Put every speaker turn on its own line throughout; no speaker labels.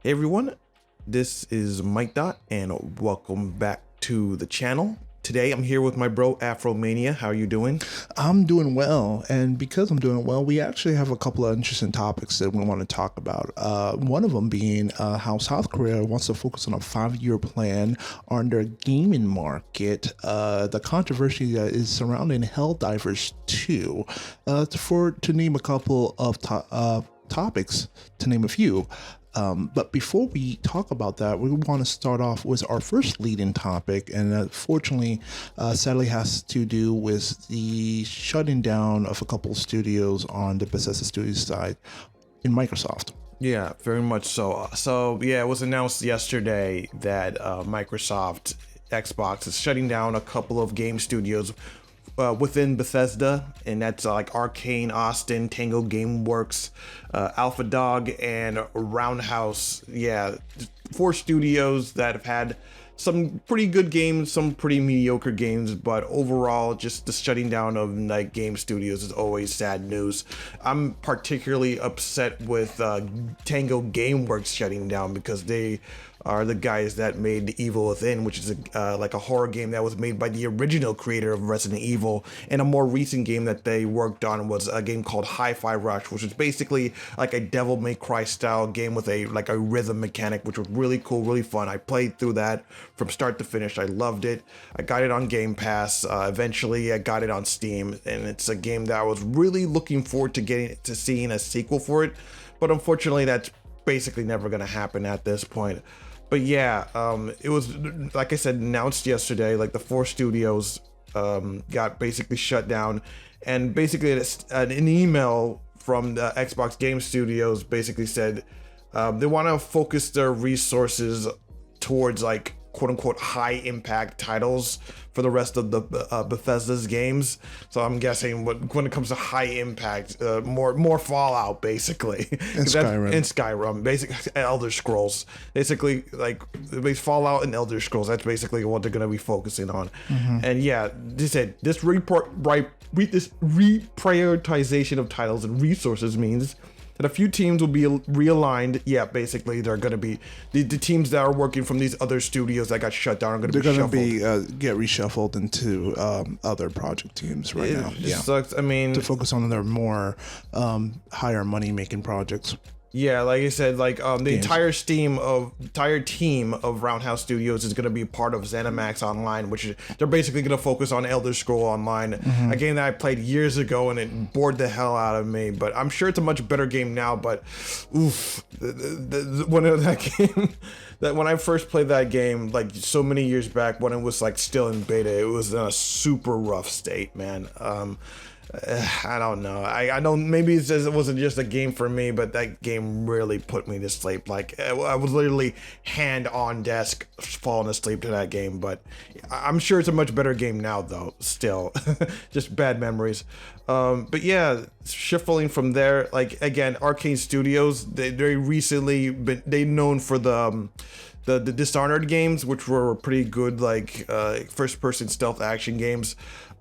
Hey everyone, this is Mikedot and welcome back to the channel. Today I'm here with my bro Afromania. How are you doing?
I'm doing well, and because I'm doing well, we actually have a couple of interesting topics that we want to talk about. One of them being how South Korea wants to focus on a 5-year plan on their gaming market. The controversy that is surrounding Helldivers 2. To name a couple of topics, to name a few. But before we talk about that, we want to start off with our first leading topic, and fortunately, sadly, has to do with the shutting down of a couple of studios on the Bethesda Studios side in Microsoft.
Yeah, very much so. It was announced yesterday that Microsoft Xbox is shutting down a couple of game studios within Bethesda, and that's like Arcane, Austin, Tango Gameworks, Alpha Dog, and Roundhouse. Yeah, 4 studios that have had some pretty good games, some pretty mediocre games, but overall, just the shutting down of like game studios is always sad news. I'm particularly upset with Tango Gameworks shutting down because they are the guys that made The Evil Within, which is like a horror game that was made by the original creator of Resident Evil. And a more recent game that they worked on was a game called Hi-Fi Rush, which is basically like a Devil May Cry style game with a rhythm mechanic, which was really cool, really fun. I played through that from start to finish. I loved it. I got it on Game Pass. Eventually, I got it on Steam, and it's a game that I was really looking forward to seeing a sequel for it. But unfortunately, that's basically never going to happen at this point. But yeah, it was, like I said, announced yesterday, like the 4 studios got basically shut down. And basically an email from the Xbox Game Studios basically said they want to focus their resources towards like quote unquote high impact titles for the rest of the Bethesda's games. So I'm guessing when it comes to high impact, more Fallout basically,
and
Skyrim, basically Elder Scrolls, basically like Fallout and Elder Scrolls. That's basically what they're going to be focusing on. And yeah, they said this reprioritization of titles and resources means that a few teams will be realigned. Yeah, basically they're going to be the teams that are working from these other studios that got shut down are going to
get reshuffled into other project teams right now.
Yeah, sucks. I mean,
to focus on their more higher money making projects.
Yeah, like I said, like the entire team of Roundhouse Studios is going to be part of ZeniMax Online, which they're basically going to focus on Elder Scroll Online, a game that I played years ago and it bored the hell out of me. But I'm sure it's a much better game now. But oof, when I first played that game, like so many years back when it was like still in beta, it was in a super rough state, man. I don't know. I don't. Maybe it wasn't just a game for me, but that game really put me to sleep. Like I was literally hand on desk falling asleep to that game. But I'm sure it's a much better game now, though. Still, just bad memories. But yeah, shifting from there. Like again, Arcane Studios. They recently they known for the Dishonored games, which were pretty good, like first-person stealth action games.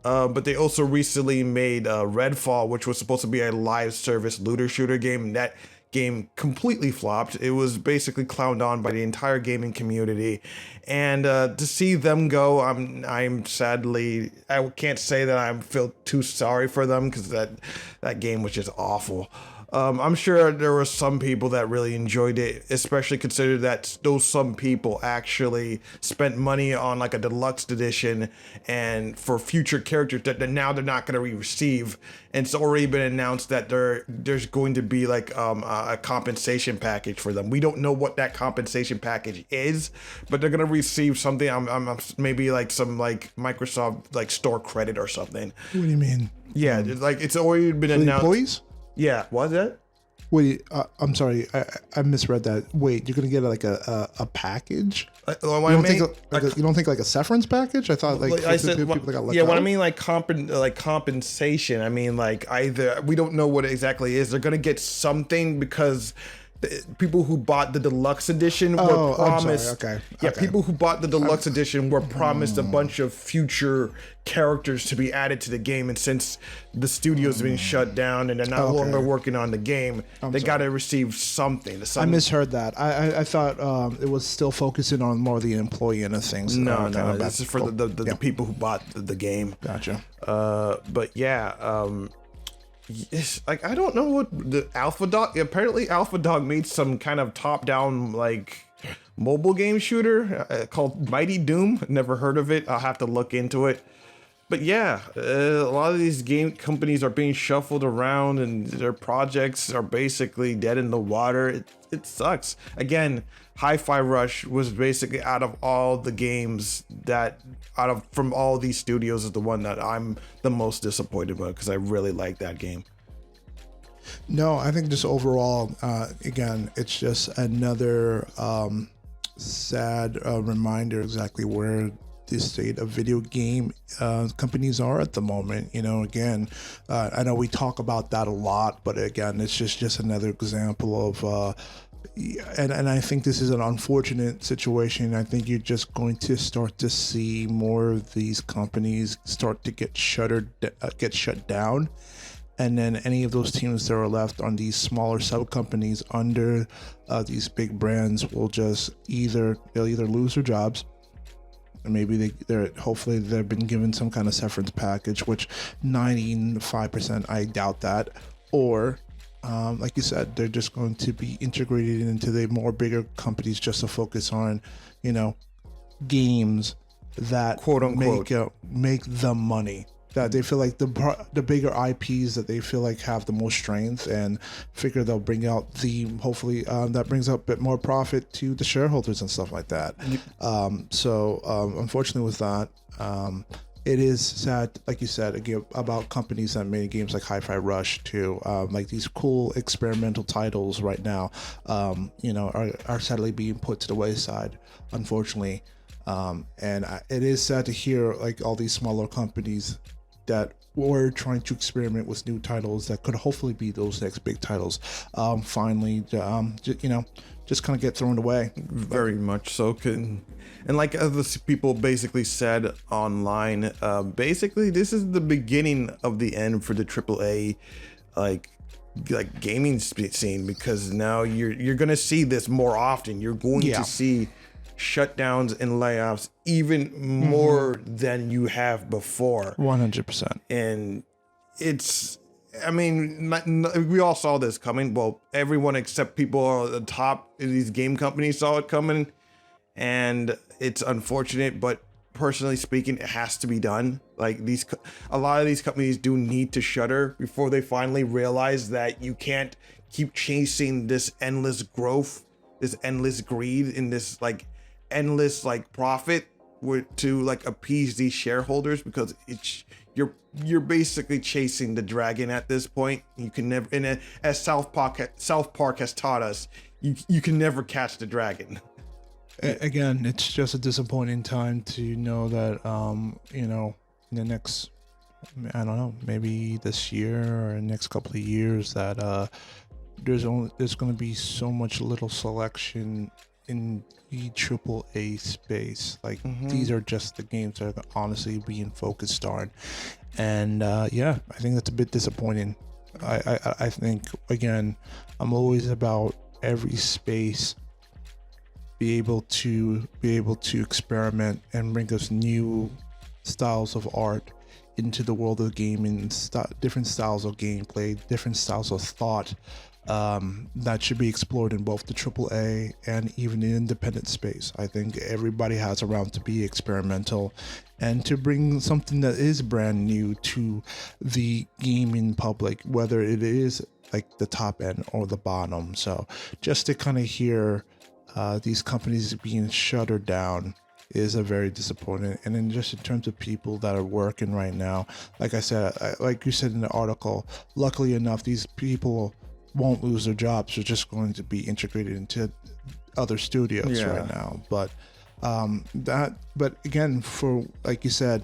But they also recently made Redfall, which was supposed to be a live service looter shooter game. That game completely flopped. It was basically clowned on by the entire gaming community. And to see them go, I'm sadly, I can't say that I feel too sorry for them because that game was just awful. I'm sure there were some people that really enjoyed it, especially considering that those some people actually spent money on like a deluxe edition and for future characters that now they're not going to receive. And it's already been announced that there's going to be like a compensation package for them. We don't know what that compensation package is, but they're going to receive something. I'm maybe like some like Microsoft like store credit or something.
What do you mean?
Yeah, like it's already been announced.
Employees?
Yeah, was that?
Wait, I'm sorry, I misread that. Wait, you're gonna get like a package? You don't think like a severance package? I thought like
I said,
people that got let
yeah.
go?
When I mean like compensation, I mean like either we don't know what it exactly is. They're gonna get something because people who bought the deluxe edition were promised.
Okay.
People who bought the deluxe edition were promised a bunch of future characters to be added to the game, and since the studio's been shut down and they're no longer working on the game, they got to receive something.
I misheard that. I thought it was still focusing on more the employee end of things.
No, this is for the people who bought the game.
Gotcha.
But yeah, it's like, I don't know what the Alpha Dog. Apparently, Alpha Dog made some kind of top-down like mobile game shooter called Mighty Doom. Never heard of it. I'll have to look into it. But yeah, a lot of these game companies are being shuffled around, and their projects are basically dead in the water. It sucks. Again, Hi-Fi Rush was basically out of all the games from all these studios is the one that I'm the most disappointed about, because I really like that game.
No, I think just overall, again, it's just another sad reminder exactly where the state of video game companies are at the moment. You know, again, I know we talk about that a lot, but again, it's just another example of and I think this is an unfortunate situation. I think you're just going to start to see more of these companies start to get shut down, and then any of those teams that are left on these smaller sub companies under these big brands will just either lose their jobs. Maybe hopefully they've been given some kind of severance package, which 95% I doubt that, or like you said, they're just going to be integrated into the more bigger companies just to focus on, you know, games that
quote unquote
make the money. That they feel like the bigger IPs that they feel like have the most strength, and figure they'll bring out hopefully that brings up a bit more profit to the shareholders and stuff like that. So unfortunately with that, it is sad, like you said, again, about companies that made games like Hi-Fi Rush too, like these cool experimental titles right now, you know, are sadly being put to the wayside, unfortunately. And it is sad to hear like all these smaller companies that were trying to experiment with new titles that could hopefully be those next big titles, finally, you know, just kind of get thrown away.
Very much so. And like other people basically said online, basically this is the beginning of the end for the AAA like gaming scene, because now you're gonna see this more often. You're going to see shutdowns and layoffs even more than you have before.
100%.
And it's, I mean, we all saw this coming. Well, everyone except people at the top of these game companies saw it coming, and it's unfortunate, but personally speaking, it has to be done. Like a lot of these companies do need to shutter before they finally realize that you can't keep chasing this endless growth, this endless greed, in this like endless like profit to like appease these shareholders, because you're basically chasing the dragon at this point. You can never, as South Park has taught us, you can never catch the dragon.
Again, it's just a disappointing time to know that you know, in the next, I don't know, maybe this year or next couple of years, that there's going to be so much little selection in the AAA space. Like these are just the games that are honestly being focused on, and yeah, I think that's a bit disappointing. I think, again, I'm always about every space be able to experiment and bring us new styles of art into the world of gaming, different styles of gameplay, different styles of thought, that should be explored in both the AAA and even the independent space. I think everybody has a round to be experimental and to bring something that is brand new to the gaming public, whether it is like the top end or the bottom. So just to kind of hear these companies being shuttered down is a very disappointing. And then just in terms of people that are working right now, like I said, like you said in the article, luckily enough, these people won't lose their jobs. They're just going to be integrated into other studios right now. But but again, for like you said,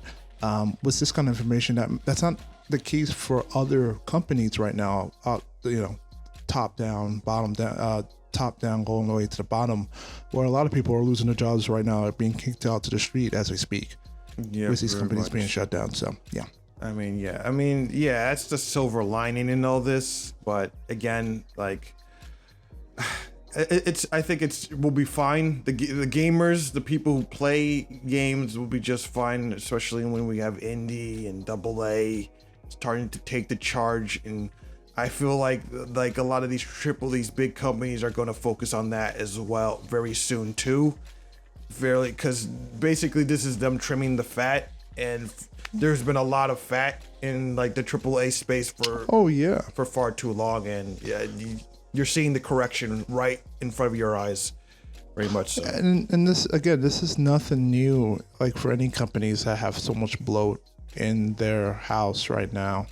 with this kind of information, that's not the case for other companies right now. You know, top down, bottom down, top down, going all the way to the bottom, where a lot of people are losing their jobs right now, are being kicked out to the street as we speak.
Yeah,
with these companies being shut down. So yeah.
I mean, that's the silver lining in all this. But again, like, I think will be fine. The gamers, the people who play games will be just fine, especially when we have indie and AA starting to take the charge. And I feel like a lot of these big companies are going to focus on that as well very soon too. Because basically this is them trimming the fat, and there's been a lot of fat in like the AAA space for far too long, and yeah, you're seeing the correction right in front of your eyes, very much so.
And this is nothing new, like for any companies that have so much bloat in their house right now.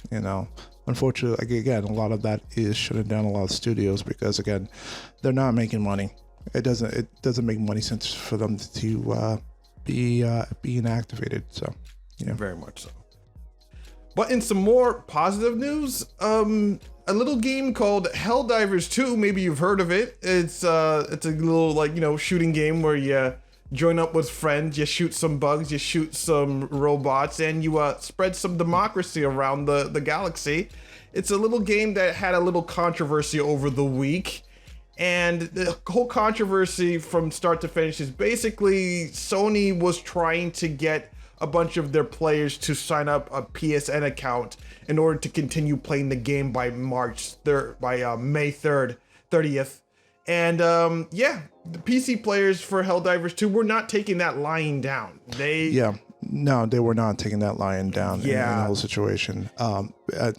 Unfortunately, again, a lot of that is shutting down a lot of studios because again, they're not making money. It doesn't make money sense for them to be inactivated. So,
very much so. But in some more positive news, a little game called Helldivers 2. Maybe you've heard of it. It's a little shooting game where you join up with friends, you shoot some bugs, you shoot some robots, and you spread some democracy around the galaxy. It's a little game that had a little controversy over the week. And the whole controversy from start to finish is basically Sony was trying to get a bunch of their players to sign up a PSN account in order to continue playing the game by May 30th. And the PC players for Helldivers 2 were not taking that lying down.
No, they were not taking that lying down in the whole situation.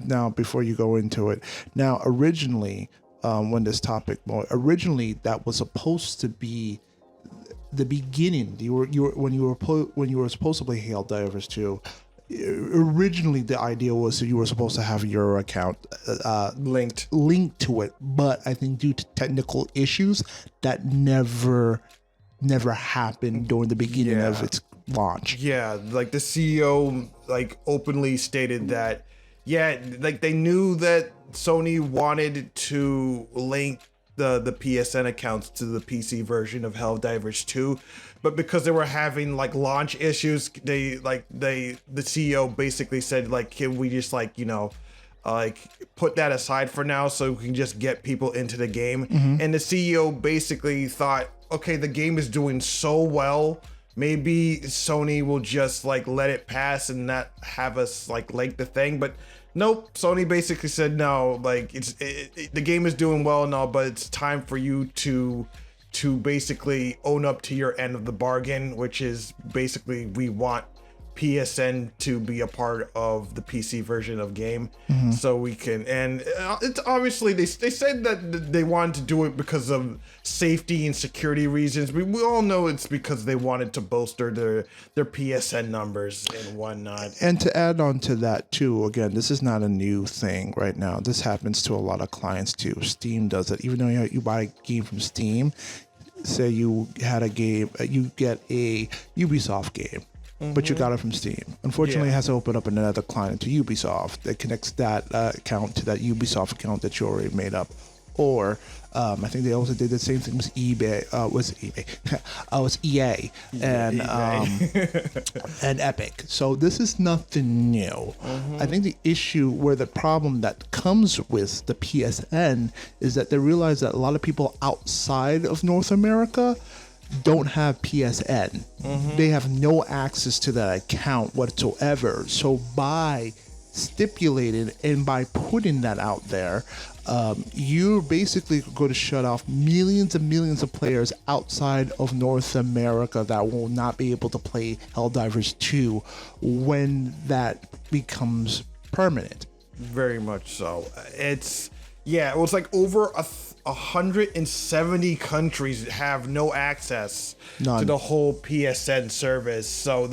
Now, before you go into it, originally, when this topic that was supposed to be the beginning. When you were supposed to play Helldivers 2. Originally, the idea was that you were supposed to have your account linked to it, but I think due to technical issues, that never happened during the beginning of its launch. Yeah,
like the CEO openly stated that they knew that Sony wanted to link the PSN accounts to the PC version of Helldivers 2, but because they were having launch issues, the CEO basically said can we just put that aside for now so we can just get people into the game. And the CEO basically thought, okay, the game is doing so well, maybe Sony will just let it pass and not have us link the thing. But nope, Sony basically said no, the game is doing well and all, but it's time for you to basically own up to your end of the bargain, which is basically we want PSN to be a part of the PC version of game, so we can. And it's obviously they said that they wanted to do it because of safety and security reasons. We all know it's because they wanted to bolster their PSN numbers and whatnot.
And to add on to that too, again, this is not a new thing right now. This happens to a lot of clients too. Steam does it. Even though you buy a game from Steam, say you had a game, you get a Ubisoft game. But you got it from Steam. Unfortunately, it has to open up another client to Ubisoft that connects that account to that Ubisoft account that you already made up. Or I think they also did the same thing with eBay. Was EA and and Epic. So this is nothing new. I think the issue the problem that comes with the PSN is that they realize that a lot of people outside of North America don't have PSN. They have no access to that account whatsoever. So by stipulating and by putting that out there, you're basically going to shut off millions and millions of players outside of North America that will not be able to play Helldivers 2 when that becomes permanent.
Very much so. It was over 170 countries have no access to the whole PSN service. So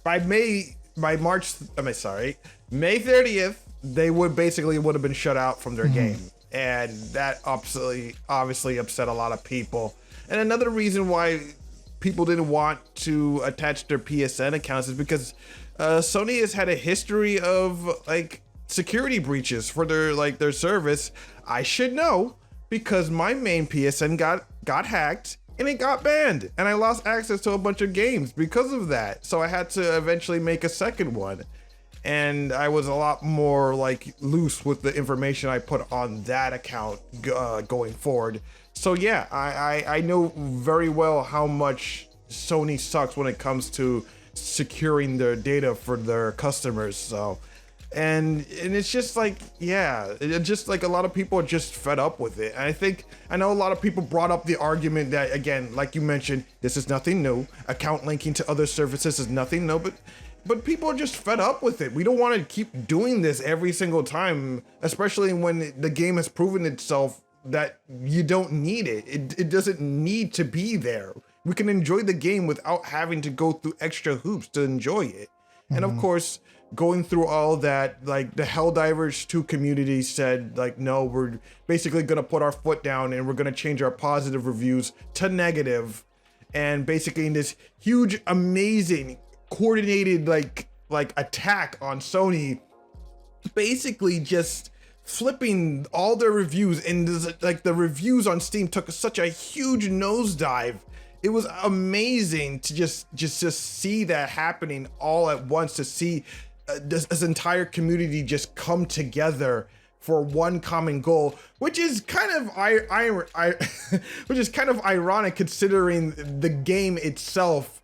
by May 30th, they would have been shut out from their game. And that obviously upset a lot of people. And another reason why people didn't want to attach their PSN accounts is because Sony has had a history of security breaches for their service. I should know, because my main PSN got hacked and it got banned, and I lost access to a bunch of games because of that. So I had to eventually make a second one, and I was a lot more like loose with the information I put on that account going forward. So yeah, I know very well how much Sony sucks when it comes to securing their data for their customers. So and it's just like, yeah, it's just like a lot of people are just fed up with it. And I know a lot of people brought up the argument that, again, like you mentioned, this is nothing new. Account linking to other services is nothing new, but people are just fed up with it. We don't want to keep doing this every single time, especially when the game has proven itself that you don't need it. It doesn't need to be there. We can enjoy the game without having to go through extra hoops to enjoy it. And of course, going through all that, like the Helldivers 2 community said, like, no, we're basically going to put our foot down and we're going to change our positive reviews to negative. And basically in this huge, amazing, coordinated, like attack on Sony, basically just flipping all their reviews, and like the reviews on Steam took such a huge nosedive. It was amazing to just see that happening all at once, to see this entire community just come together for one common goal, which is kind of ironic considering the game itself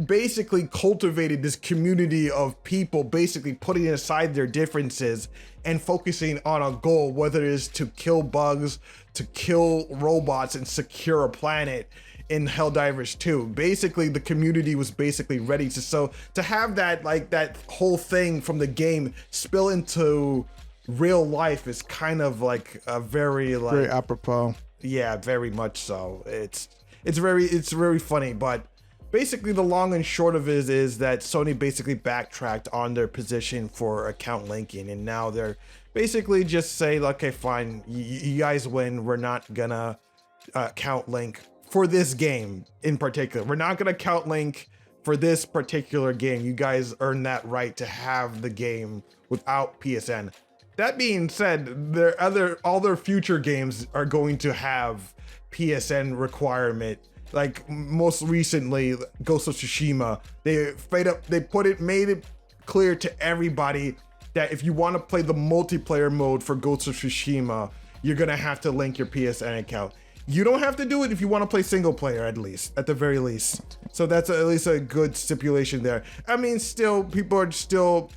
basically cultivated this community of people basically putting aside their differences and focusing on a goal, whether it is to kill bugs, to kill robots, and secure a planet. In Helldivers 2, basically the community was basically ready to have that, like, that whole thing from the game spill into real life is kind of like a very
apropos.
Yeah, very much so. It's very funny, but basically the long and short of it is that Sony basically backtracked on their position for account linking, and now they're basically just say, okay, fine, you guys win. We're not gonna account link for this game in particular. We're not gonna count link for this particular game. You guys earn that right to have the game without PSN. That being said, all their future games are going to have PSN requirement. Like most recently, Ghost of Tsushima, made it clear to everybody that if you want to play the multiplayer mode for Ghost of Tsushima, you're gonna have to link your PSN account. You don't have to do it if you want to play single player, at the very least. So that's at least a good stipulation there. I mean, still, people are still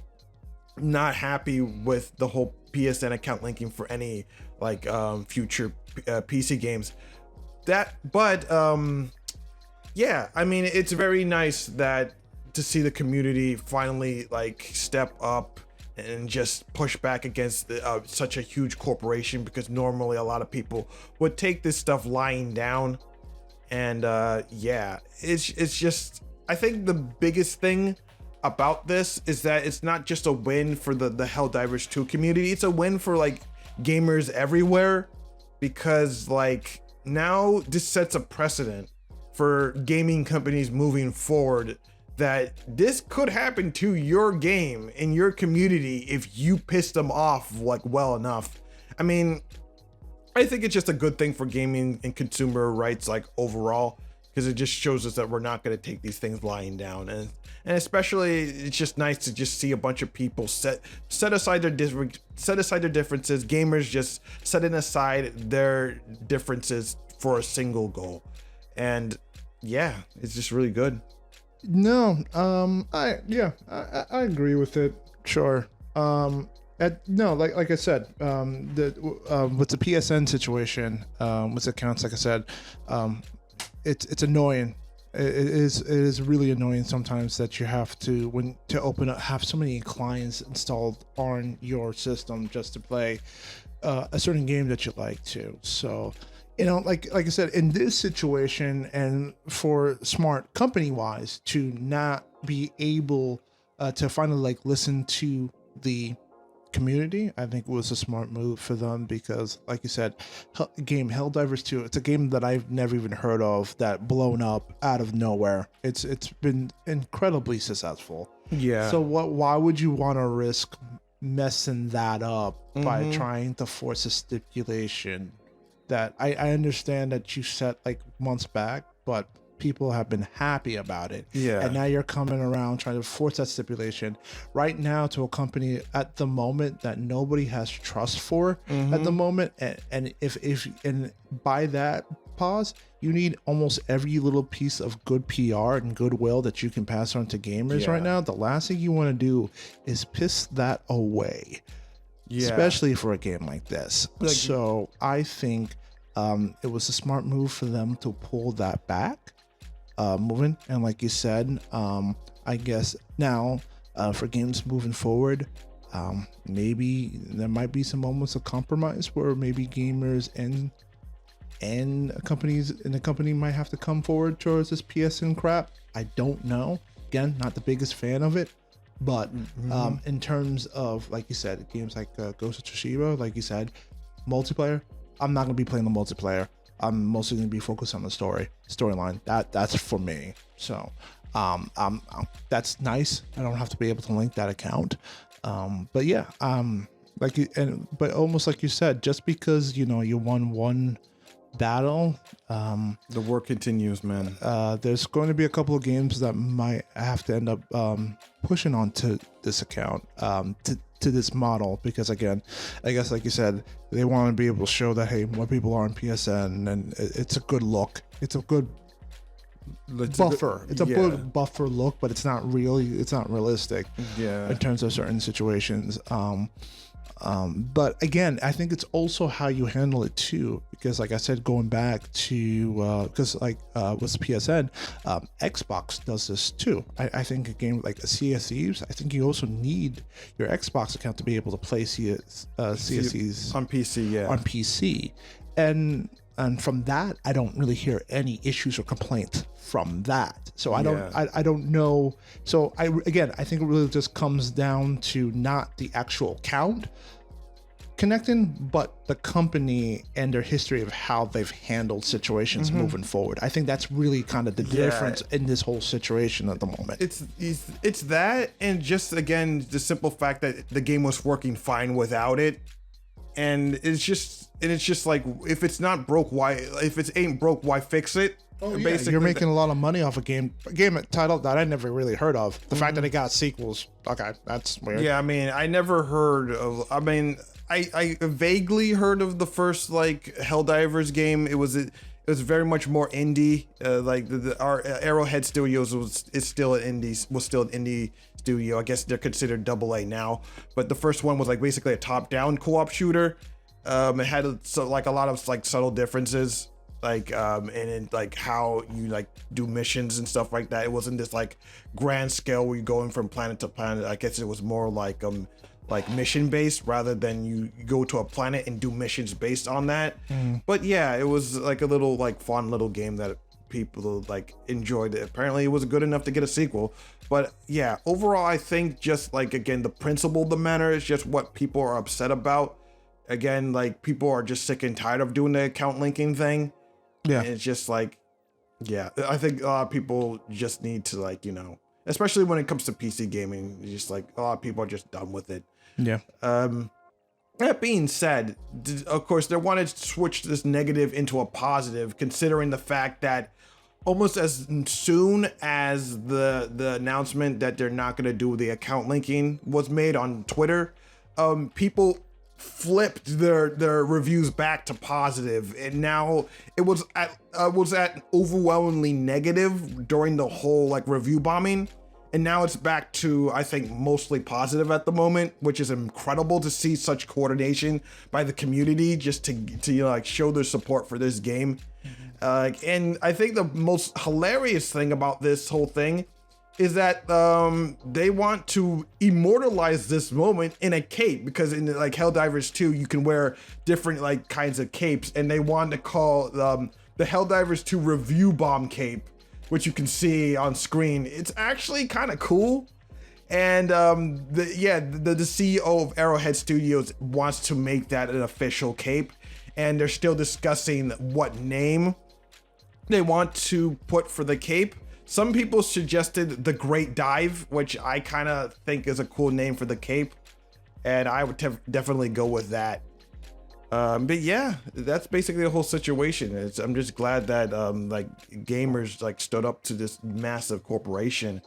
not happy with the whole PSN account linking for any like future PC games. Yeah, I mean, it's very nice that to see the community finally like step up and just push back against such a huge corporation, because normally a lot of people would take this stuff lying down. And yeah, it's just, I think the biggest thing about this is that it's not just a win for the Helldivers 2 community, it's a win for like gamers everywhere, because like now this sets a precedent for gaming companies moving forward, that this could happen to your game in your community if you piss them off like well enough. I mean, I think it's just a good thing for gaming and consumer rights like overall, because it just shows us that we're not going to take these things lying down, and especially it's just nice to just see a bunch of people set aside their differences, gamers just setting aside their differences for a single goal. And yeah, it's just really good.
No, I agree with it. Sure. No, like I said, with the PSN situation, with accounts, like I said, it's annoying. It is really annoying sometimes that you have to open up, have so many clients installed on your system just to play a certain game that you like to. So, you know, like I said, in this situation, and for smart company wise to not be able to finally like listen to the community, I think it was a smart move for them, because like you said, Helldivers 2, it's a game that I've never even heard of that blown up out of nowhere. It's been incredibly successful.
Yeah.
So why would you want to risk messing that up by trying to force a stipulation that I understand that you set like months back, but people have been happy about it.
Yeah.
And now you're coming around trying to force that stipulation right now to a company at the moment that nobody has trust for at the moment. And if by that pause, you need almost every little piece of good PR and goodwill that you can pass on to gamers right now. The last thing you want to do is piss that away. Yeah. Especially for a game like this. So I think it was a smart move for them to pull that back. Moving, and like you said, I guess now for games moving forward, maybe there might be some moments of compromise where maybe gamers and companies in the company might have to come forward towards this PSN crap. I don't know. Again, not the biggest fan of it, but in terms of, like you said, games like Ghost of Tsushima, like you said, multiplayer, I'm not gonna be playing the multiplayer. I'm mostly going to be focused on the storyline. That's for me. So, that's nice. I don't have to be able to link that account. But yeah, but almost like you said, just because you won one battle,
the work continues, man.
There's going to be a couple of games that might have to end up pushing onto this account to this model, because again, I guess like you said, they want to be able to show that hey, more people are on PSN, and it's a good look. It's a good buffer. It's a good buffer look, but it's not realistic. In terms of certain situations. But again, I think it's also how you handle it too, because like I said, going back to because with PSN, Xbox does this too. I think a game like Sea of Thieves, I think you also need your Xbox account to be able to play Sea of Thieves
on PC,
on PC, and from that, I don't really hear any issues or complaints from that. So I don't know. So I think it really just comes down to not the actual count connecting, but the company and their history of how they've handled situations moving forward. I think that's really kind of the difference in this whole situation at the moment.
It's that, and just again, the simple fact that the game was working fine without it. And it's just like, if it's not broke, why? If it ain't broke, why fix it?
Oh, yeah. Basically, you're making a lot of money off a game title that I never really heard of. The fact that it got sequels, okay, that's weird.
Yeah, I mean, I never heard of. I mean, I vaguely heard of the first like Helldivers game. It was very much more indie. Like our Arrowhead Studios was still an indie studio. I guess they're considered AA now. But the first one was like basically a top-down co-op shooter. It had a lot of like subtle differences, like and like how you like do missions and stuff like that. It wasn't this like grand scale where you're going from planet to planet. I guess it was more like mission based rather than you go to a planet and do missions based on that. But yeah, it was like a little like fun little game that people like enjoyed. Apparently it was good enough to get a sequel. But yeah, overall I think just like, again, the principle of the matter is just what people are upset about. Again, like people are just sick and tired of doing the account linking thing. Yeah. And it's just like, yeah, I think a lot of people just need to like, especially when it comes to PC gaming, just like a lot of people are just done with it.
Yeah.
That being said, of course, they wanted to switch this negative into a positive, considering the fact that almost as soon as the announcement that they're not going to do the account linking was made on Twitter, people flipped their reviews back to positive, and now it was at overwhelmingly negative during the whole like review bombing. And now it's back to, I think, mostly positive at the moment, which is incredible to see such coordination by the community just to like show their support for this game. And I think the most hilarious thing about this whole thing is that they want to immortalize this moment in a cape, because in like Helldivers 2, you can wear different like kinds of capes, and they wanted to call the Helldivers 2 review bomb cape, which you can see on screen. It's actually kind of cool. And the CEO of Arrowhead Studios wants to make that an official cape, and they're still discussing what name they want to put for the cape. Some people suggested the Great Dive, which I kind of think is a cool name for the cape, and I would definitely go with that. But yeah, that's basically the whole situation. I'm just glad that like gamers like stood up to this massive corporation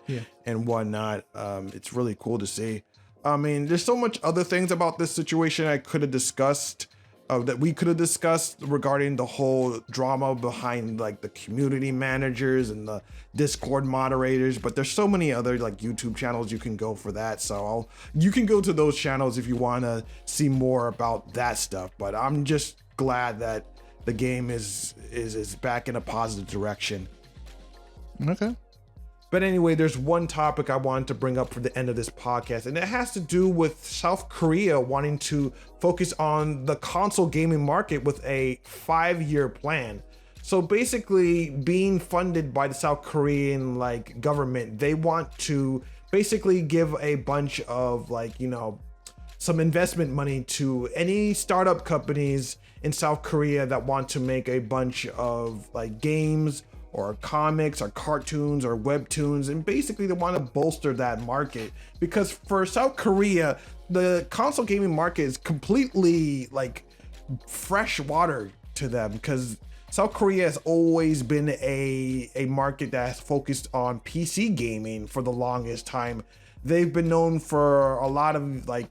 and whatnot. It's really cool to see. I mean, there's so much other things about this situation I could have discussed, that we could have discussed regarding the whole drama behind like the community managers and the Discord moderators, but there's so many other like YouTube channels you can go for that. So you can go to those channels if you want to see more about that stuff. But I'm just glad that the game is back in a positive direction.
Okay.
But anyway, there's one topic I wanted to bring up for the end of this podcast, and it has to do with South Korea wanting to focus on the console gaming market with a 5-year plan. So basically, being funded by the South Korean like government, they want to basically give a bunch of like, you know, some investment money to any startup companies in South Korea that want to make a bunch of like games or comics or cartoons or webtoons, and basically they want to bolster that market, because for South Korea the console gaming market is completely like fresh water to them, because South Korea has always been a market that has focused on PC gaming for the longest time. They've been known for a lot of like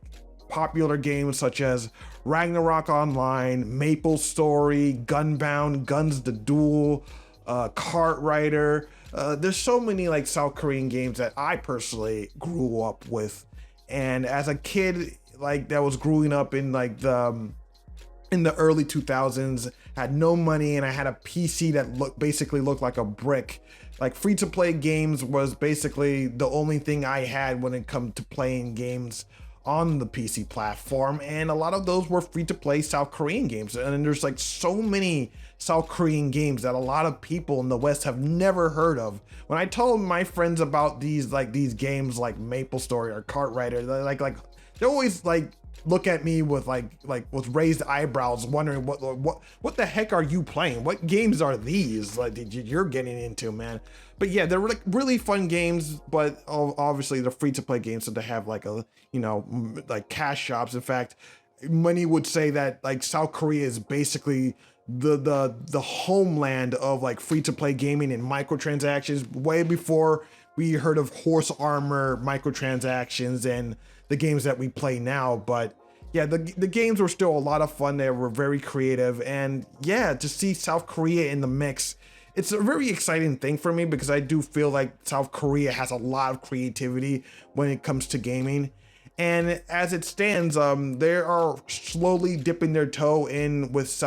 popular games such as Ragnarok Online, Maple Story, Gunbound, Guns the Duel, Kart Rider. There's so many like South Korean games that I personally grew up with, and as a kid like that was growing up in like in the early 2000s, had no money, and I had a PC that basically looked like a brick. Like free-to-play games was basically the only thing I had when it come to playing games on the PC platform, and a lot of those were free-to-play South Korean games. And there's like so many South Korean games that a lot of people in the West have never heard of. When I tell my friends about these games like Maple Story or Kart Rider, they always like look at me with like with raised eyebrows, wondering what the heck are you playing? What games are these like you're getting into, man? But yeah, they're like really fun games, but obviously they're free to play games, so they have like a, you know, like cash shops. In fact, many would say that like South Korea is basically the homeland of like free to play gaming and microtransactions, way before we heard of horse armor microtransactions and the games that we play now. But yeah, the games were still a lot of fun. They were very creative, and yeah, to see South Korea in the mix, it's a very exciting thing for me, because I do feel like South Korea has a lot of creativity when it comes to gaming. And as it stands, they are slowly dipping their toe in with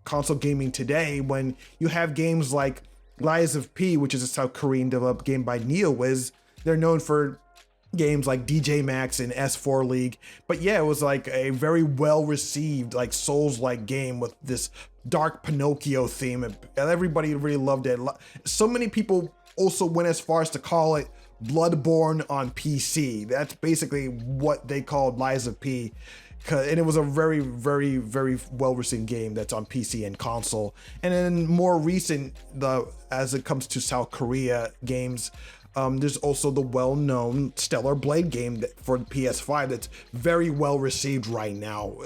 console gaming today, when you have games like Lies of P, which is a South Korean developed game by NeoWiz. They're known for games like DJ Max and S4 League. But yeah, it was like a very well received like Souls-like game with this dark Pinocchio theme, and everybody really loved it. So many people also went as far as to call it Bloodborne on PC. That's basically what they called Lies of P. And it was a very, very, very well received game that's on PC and console. And then more recent, as it comes to South Korea games, there's also the well-known Stellar Blade game for PS5 that's very well received right now.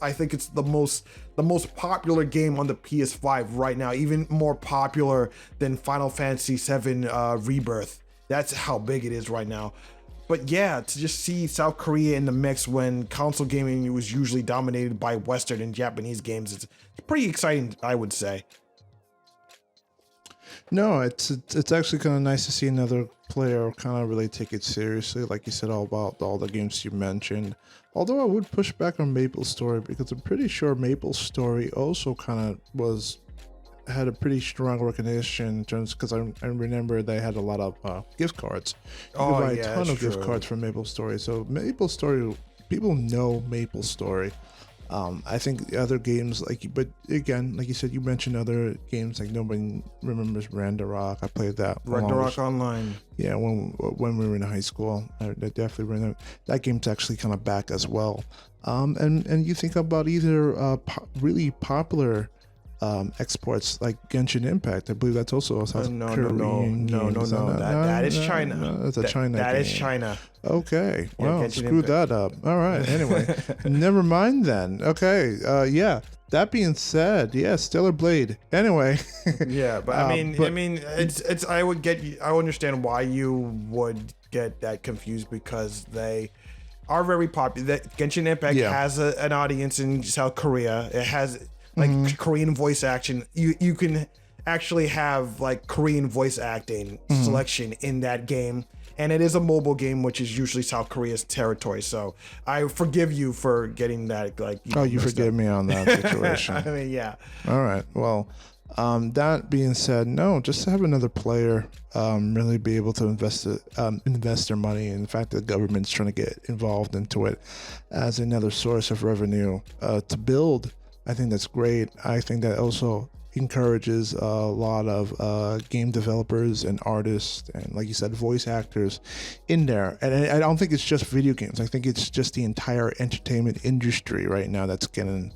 I think it's the most popular game on the PS5 right now, even more popular than Final Fantasy VII Rebirth. That's how big it is right now. But yeah, to just see South Korea in the mix when console gaming was usually dominated by Western and Japanese games, it's pretty exciting, I would say.
No, it's actually kind of nice to see another player kind of really take it seriously, like you said, all about all the games you mentioned. Although I would push back on Maple Story, because I'm pretty sure Maple Story also kind of had a pretty strong recognition in terms, because I remember they had a lot of gift cards. You could buy a ton of gift cards from Maple Story. So Maple Story, people know Maple Story. I think the other games, but again, like you said, you mentioned other games like nobody remembers Ragnarok. I played that.
Ragnarok Online.
Yeah, when we were in high school, I definitely remember that game's actually kind of back as well. And you think about either really popular exports like Genshin Impact. I believe that's also a South Korean game.
That is China.
No, that's a China
That
game.
is China.
Okay.
Yeah,
Well,
Genshin
screwed
Impact.
that up. All right. Anyway, never mind then. Okay. Yeah. That being said, yeah, Stellar Blade. Anyway.
Yeah, but I mean, it's. I understand why you would get that confused because they are very popular. Genshin Impact has an audience in South Korea. It has like Korean voice action. You can actually have like Korean voice acting selection in that game. And it is a mobile game, which is usually South Korea's territory. So I forgive you for getting that. Like,
you forgive me on that situation.
I mean, yeah.
All right. Well, that being said, no, just to have another player really be able to invest their money. In fact, the government's trying to get involved into it as another source of revenue to build. I think that's great. I think that also encourages a lot of game developers and artists and, like you said, voice actors in there. And I don't think it's just video games. I think it's just the entire entertainment industry right now that's getting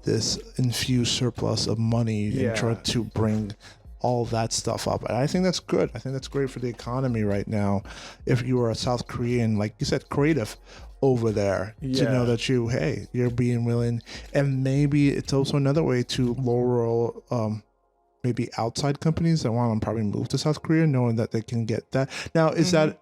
this infused surplus of money and trying to bring all that stuff up. And I think that's good. I think that's great for the economy right now. If you are a South Korean, like you said, creative over there, to know that you're being willing, and maybe it's also another way to lure maybe outside companies that want to probably move to South Korea, knowing that they can get that. Now, is that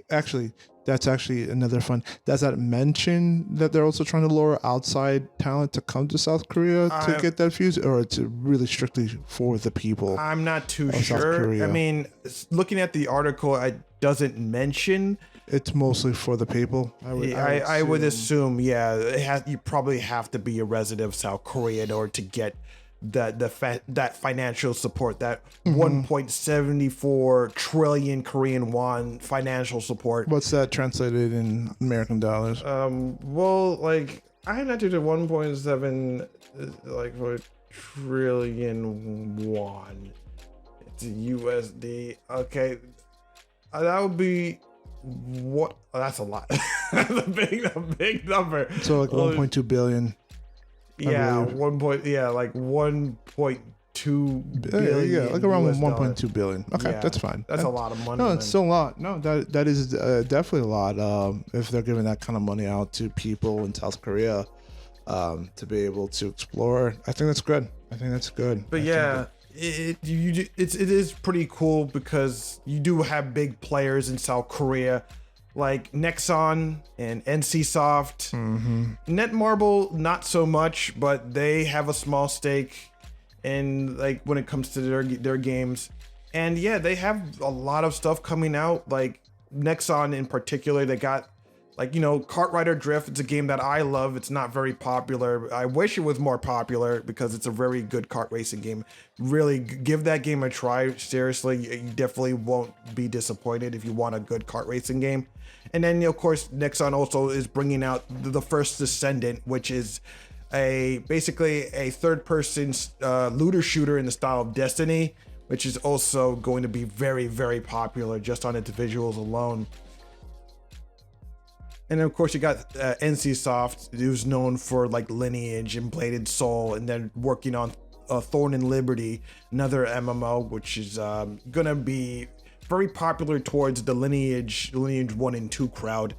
actually? That's actually another fun. Does that mention that they're also trying to lure outside talent to come to South Korea to get that fuse, or it's really strictly for the people?
I'm not too sure. I mean, looking at the article, it doesn't mention.
It's mostly for the people.
I would assume, you probably have to be a resident of South Korea in order to get that financial support, that 1.74 trillion Korean won financial support.
What's that translated in American dollars?
Well, like I had to do the 1.7 like for trillion won. It's USD. Okay, that would be. What? Oh, that's a lot. That's a big number.
So like 1.2 billion.
Yeah, like 1.2 billion.
Yeah, like around 1.2 billion. Okay, that's fine.
That's a lot of money.
No, it's still a lot. No, that is definitely a lot. If they're giving that kind of money out to people in South Korea, to be able to explore, I think that's good.
But it is pretty cool because you do have big players in South Korea like Nexon and NCSoft. Netmarble not so much, but they have a small stake in like when it comes to their games. And yeah, they have a lot of stuff coming out, like Nexon in particular. They got like, Kart Rider Drift. It's a game that I love. It's not very popular. I wish it was more popular because it's a very good kart racing game. Really give that game a try. Seriously, you definitely won't be disappointed if you want a good kart racing game. And then, of course, Nexon also is bringing out the first Descendant, which is basically a third-person looter shooter in the style of Destiny, which is also going to be very, very popular just on its visuals alone. And then, of course, you got NCSoft, who's known for like Lineage and Bladed Soul, and then working on Thorn and Liberty, another MMO, which is gonna be very popular towards the Lineage 1 and 2 crowd.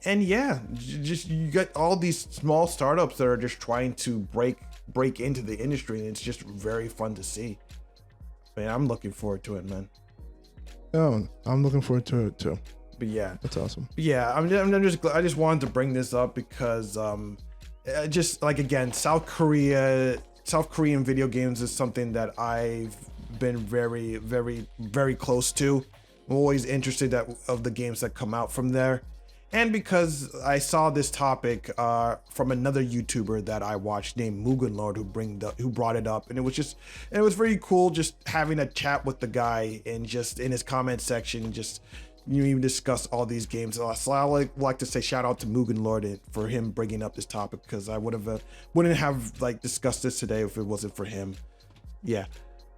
And yeah, just you got all these small startups that are just trying to break into the industry, and it's just very fun to see. Man, I'm looking forward to it, man.
Oh, I'm looking forward to it too.
But yeah,
that's awesome.
Yeah, I'm just glad. I just wanted to bring this up because just like, again, South Korean video games is something that I've been very, very, very close to. I'm always interested of the games that come out from there. And because I saw this topic from another YouTuber that I watched named Mugen Lord, who brought it up, and it was very cool just having a chat with the guy and just in his comment section, just even discuss all these games. So I like to say shout out to Mugen Lord for him bringing up this topic, because I wouldn't have like discussed this today if it wasn't for him. Yeah.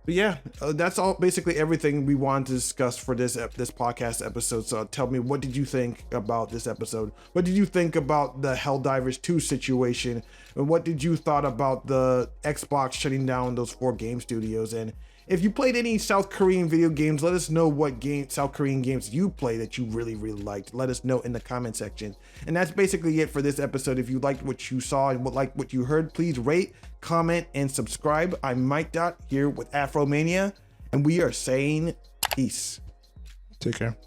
But yeah, that's all basically everything we wanted to discuss for this podcast episode. So tell me, what did you think about this episode? What did you think about the Helldivers 2 situation? And what did you thought about the Xbox shutting down those 4 game studios? And if you played any South Korean video games, let us know what South Korean games you play that you really, really liked. Let us know in the comment section. And that's basically it for this episode. If you liked what you saw and liked what you heard, please rate, comment, and subscribe. I'm Mikedot here with Afromania, and we are saying peace.
Take care.